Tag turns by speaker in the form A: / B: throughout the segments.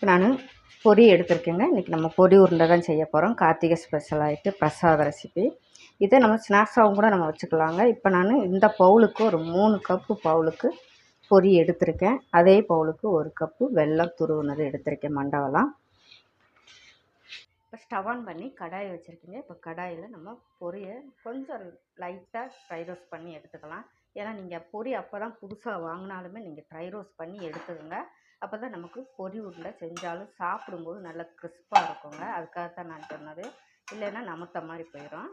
A: நான் பொரி எடுத்திருக்கேங்க. இன்றைக்கி நம்ம பொரி உருண்டை தான் செய்ய போகிறோம். கார்த்திகை ஸ்பெஷல் ஆகிட்டு பிரசாத ரெசிபி. இதை நம்ம ஸ்நாக்ஸாகவும் கூட நம்ம வச்சுக்கலாங்க. இப்போ நான் இந்த பவுலுக்கு ஒரு 3 கப்பு பவுலுக்கு பொரி எடுத்திருக்கேன். அதே பவுலுக்கு 1 கப்பு வெல்லம் துருவுனது எடுத்திருக்கேன், மண்டவெல்லாம். இப்போ ஸ்டவ் ஆன் பண்ணி கடாயை வச்சுருக்கீங்க. இப்போ கடாயில் நம்ம பொரியை கொஞ்சம் லைட்டாக ஃப்ரை ரோஸ்ட் பண்ணி எடுத்துக்கலாம். ஏன்னா நீங்கள் பொரி அப்போ தான் புதுசாக வாங்கினாலுமே நீங்கள் ஃப்ரை ரோஸ்ட் பண்ணி எடுத்துக்கோங்க. அப்போ தான் நமக்கு பொரி உருண்டை செஞ்சாலும் சாப்பிடும்போது நல்லா கிறிஸ்பாக இருக்குங்க. அதுக்காக தான் நான் சொன்னது. இல்லைன்னா நமத்த மாதிரி போயிடும்.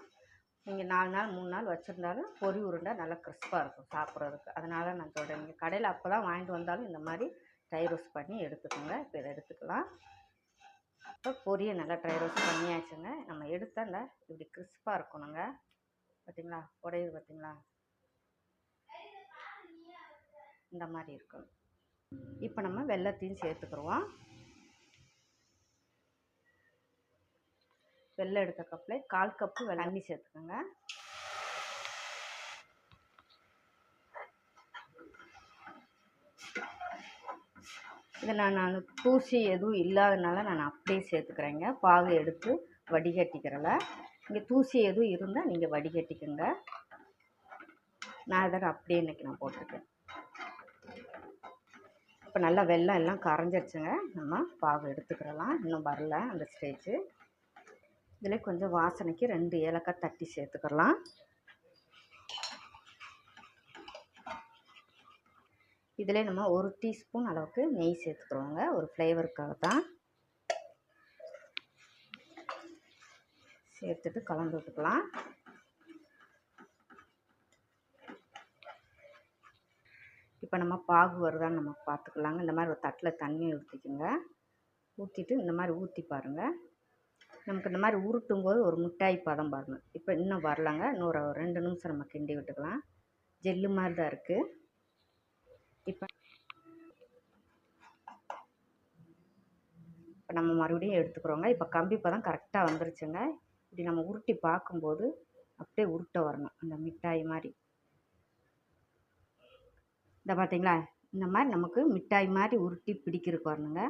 A: நீங்கள் 4 நாள் 3 நாள் வச்சுருந்தாலும் பொரி உருண்டை நல்லா கிறிஸ்பாக இருக்கும் சாப்பிட்றதுக்கு. அதனால் நான் சொல்கிறேன், நீங்கள் கடையில் அப்போ தான் வாங்கிட்டு வந்தாலும் இந்த மாதிரி ஃப்ரை ரோஸ்ட் பண்ணி எடுத்துக்கோங்க. இப்போ இதை எடுத்துக்கலாம். இப்போ பொரியை நல்லா ட்ரை ரோஸ்ட் பண்ணியாச்சுங்க. நம்ம எடுத்தால் இந்த இப்படி கிறிஸ்பாக இருக்கணுங்க. பார்த்தீங்களா, உடையுது பார்த்தீங்களா, இந்த மாதிரி இருக்கணும். இப்போ நம்ம வெல்லத்தையும் சேர்த்துக்குருவோம். வெல்லம் எடுத்த கப்பில் 1/4 கப்பு தண்ணி சேர்த்துக்கோங்க. இதை நான் தூசி எதுவும் இல்லாதனால நான் அப்படியே சேர்த்துக்கிறேங்க. பாகு எடுத்து வடிகட்டிக்கிறல. இங்கே தூசி எதுவும் இருந்தால் நீங்கள் வடிகட்டிக்கோங்க. நான் இதை அப்படியே இன்றைக்கி நான் போட்டிருக்கேன். இப்போ நல்லா வெல்லம் எல்லாம் கரைஞ்சிருச்சுங்க. நம்ம பாகு எடுத்துக்கிறலாம். இன்னும் வரல அந்த ஸ்டேஜு. இதில் கொஞ்சம் வாசனைக்கு 2 ஏலக்காய் தட்டி சேர்த்துக்கலாம். இதில் நம்ம 1 டீஸ்பூன் அளவுக்கு நெய் சேர்த்துக்கிறோங்க, ஒரு ஃப்ளேவருக்காக தான். சேர்த்துட்டு கலந்து விட்டுக்கலாம். இப்போ நம்ம பாகு வருதான்னு நம்ம பார்த்துக்கலாங்க. இந்த மாதிரி ஒரு தட்டில் தண்ணி ஊற்றிக்குங்க. ஊற்றிட்டு இந்த மாதிரி ஊற்றி பாருங்கள். நமக்கு இந்த மாதிரி உருட்டும் போது ஒரு மிட்டாய் பதம் பாருங்கள். இப்போ இன்னும் வரலங்க. இன்னொரு 2 நிமிஷம் நம்ம கிண்டி விட்டுக்கலாம். ஜெல்லு மாதிரி தான் இருக்குது. இப்போ நம்ம மறுபடியும் எடுத்துக்கிறோங்க. இப்போ கம்பி பதம் கரெக்டாக வந்துருச்சுங்க. இப்படி நம்ம உருட்டி பார்க்கும்போது அப்படியே உருட்ட வரணும், அந்த மிட்டாய் மாதிரி. இந்த பார்த்தீங்களா, இந்த மாதிரி நமக்கு மிட்டாய் மாதிரி உருட்டி பிடிக்கிறதுக்கு வரணுங்க.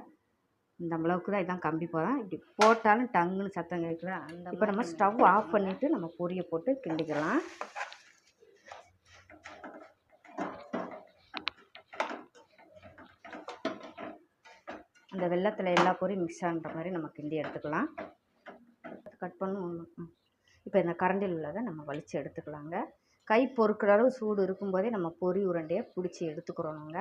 A: இந்த அளவுக்கு தான் இதான் கம்பி பதம். இப்படி போட்டாலும் டங்குன்னு சத்தம் கேட்குதா அந்த. இப்போ நம்ம ஸ்டவ் ஆஃப் பண்ணிவிட்டு நம்ம பொரியை போட்டு கிண்டிக்கலாம். அந்த வெள்ளத்தில் எல்லா பொரியும் மிக்ஸ் ஆகிற மாதிரி நம்ம கிண்டி எடுத்துக்கலாம். கட் பண்ணுவோம். இப்போ இந்த கரண்டில் உள்ளதை நம்ம வலித்து எடுத்துக்கலாங்க. கை பொறுக்கிற அளவு சூடு இருக்கும்போதே நம்ம பொரி உருண்டையை பிடிச்சி எடுத்துக்கிறோங்க.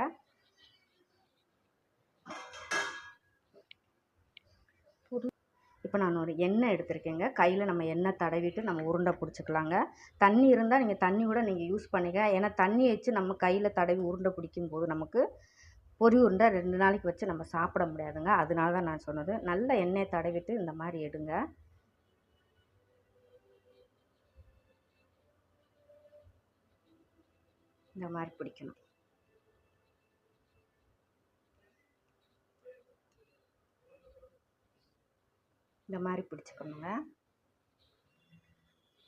A: இப்போ நான் ஒரு எண்ணெய் எடுத்திருக்கேங்க. கையில் நம்ம எண்ணெய் தடவிட்டு நம்ம உருண்டை பிடிச்சிக்கலாங்க. தண்ணி இருந்தால் நீங்கள் தண்ணி கூட நீங்கள் யூஸ் பண்ணிக்க. ஏன்னா தண்ணி வச்சு நம்ம கையில் தடவி உருண்டை பிடிக்கும்போது நமக்கு பொரி உருண்டை 2 நாளைக்கு வச்சு நம்ம சாப்பிட முடியாதுங்க. அதனால தான் நான் சொன்னது. நல்ல எண்ணெய் தடவிட்டு இந்த மாதிரி எடுங்க. இந்த மாதிரி பிடிக்கணும். இந்த மாதிரி பிடிச்சிக்கணுங்க.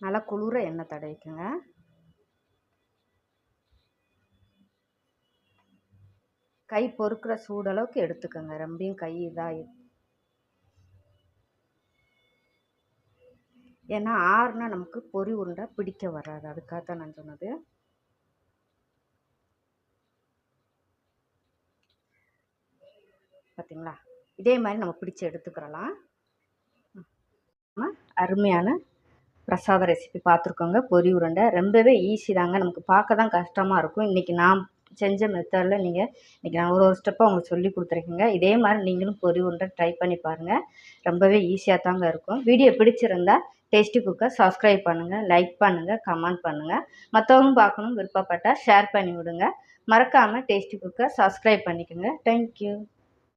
A: நல்லா குளிர எண்ணெய் தடவிக்குங்க. கை பொறுக்கிற சூடளவுக்கு எடுத்துக்கோங்க. ரொம்பையும் கை இதாக, ஏன்னா ஆறுனா நமக்கு பொரி உருண்டை பிடிக்க வராது. அதுக்காக தான் நான் சொன்னது. பார்த்தீங்களா, இதே மாதிரி நம்ம பிடிச்சி எடுத்துக்கிறலாம். அருமையான பிரசாத ரெசிபி பார்த்துருக்கோங்க. பொரி உருண்டை ரொம்பவே ஈஸி தாங்க. நமக்கு பார்க்க தான் கஷ்டமாக இருக்கும். இன்றைக்கி நான் செஞ்ச மெத்தடில் நீங்கள் இன்றைக்கி நான் ஒரு ஸ்டெப்பாக உங்களுக்கு சொல்லி கொடுத்துருக்கேங்க. இதே மாதிரி நீங்களும் பொரி உருண்டை ட்ரை பண்ணி பாருங்கள். ரொம்பவே ஈஸியாக தாங்க இருக்கும். வீடியோ பிடிச்சிருந்தா டேஸ்டி குக்கை சப்ஸ்கிரைப் பண்ணுங்கள், லைக் பண்ணுங்கள், கமெண்ட் பண்ணுங்கள். மற்றவங்க பார்க்கணும் விருப்பப்பட்டால் ஷேர் பண்ணி விடுங்க. மறக்காமல் டேஸ்டி குக்கை சப்ஸ்கிரைப் பண்ணிக்கோங்க. தேங்க்யூ.